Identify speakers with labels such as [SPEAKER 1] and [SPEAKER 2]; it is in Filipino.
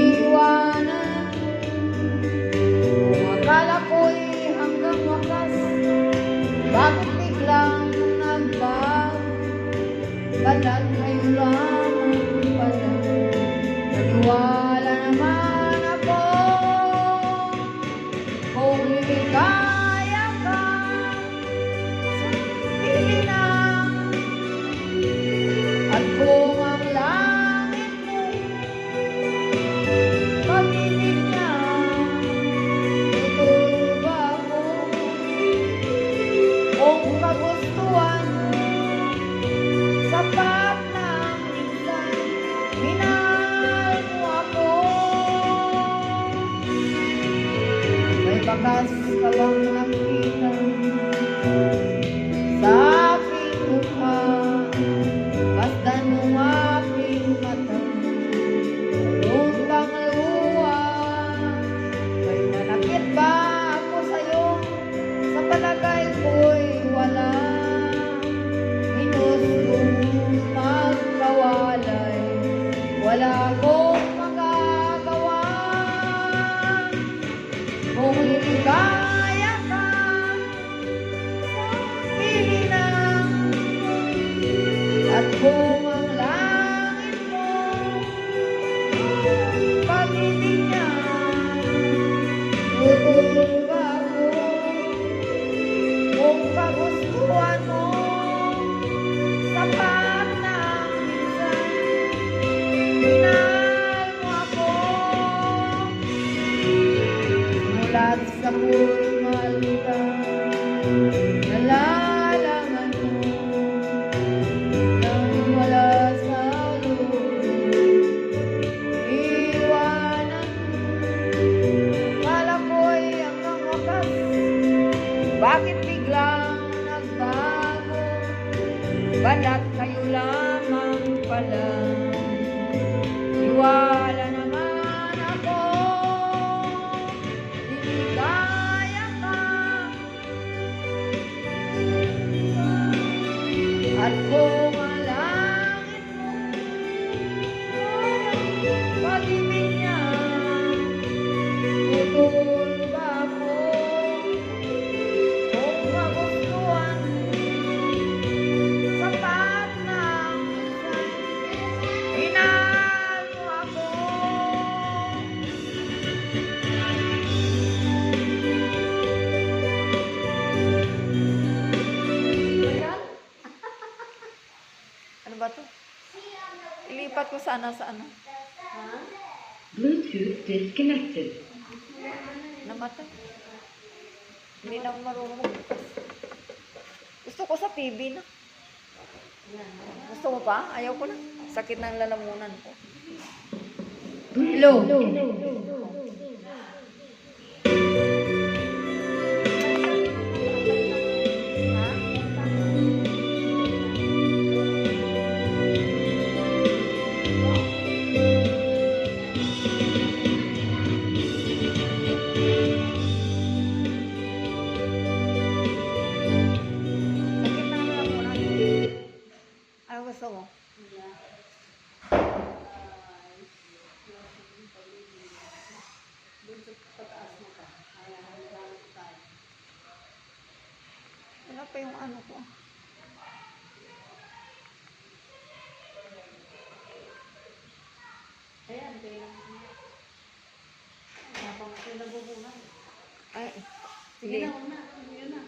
[SPEAKER 1] Iwanan, akala ko'y hanggang wakas, bakit biglang nagbago? Balat kayo lamang pala. Naniwala naman ako kung ligaya ka sa piling at kung ang langit mo pag-ibig niya, tutuwa ako kung kagustuhan mo. Sapat na minsan minahal mo ako. May bakas ka bang nakita sa aking mukha? Pasdan mo aking mata, mayroon bang luha? May nanakit ba ako sa'yo? Sa palagay ko'y wala. Ginusto mong magkawalay, wala akong magagawa. Kung liligaya ka sa piling at kung ang langit mo pag-ibig niya, tutulba ako kung kagustuhan mo. Sapat na minsan minahal mo ako. Simulat sa formal ka, nalalaman mo nang wala sa loob. Iwanan, akala ko'y hanggang wakas, bakit biglang nagbago? Balat kayo lamang pala. Iwala naman ako, liligaya ka at kung ang langit mo pag-ibig niya, tutulba ako kung magustuhan mo. Sapat na minsan minahal mo ako. Ano ba to? Ilipat ko sana sa ano?
[SPEAKER 2] Bluetooth disconnected.
[SPEAKER 1] Namatay. Hindi na ako marunong magbukas. Gusto ko sa TV na. Gusto mo pa? Ayaw ko na. Sakit ng lalamunan ko. Hello. Sakit ng lalamunan. Ano gusto mo? Wala pa yung ano ko.
[SPEAKER 3] Ayan, kailangan mo. Habang kayo nagugunan.
[SPEAKER 1] Ay,
[SPEAKER 3] Sige
[SPEAKER 1] sige.
[SPEAKER 3] na, una. Yun na.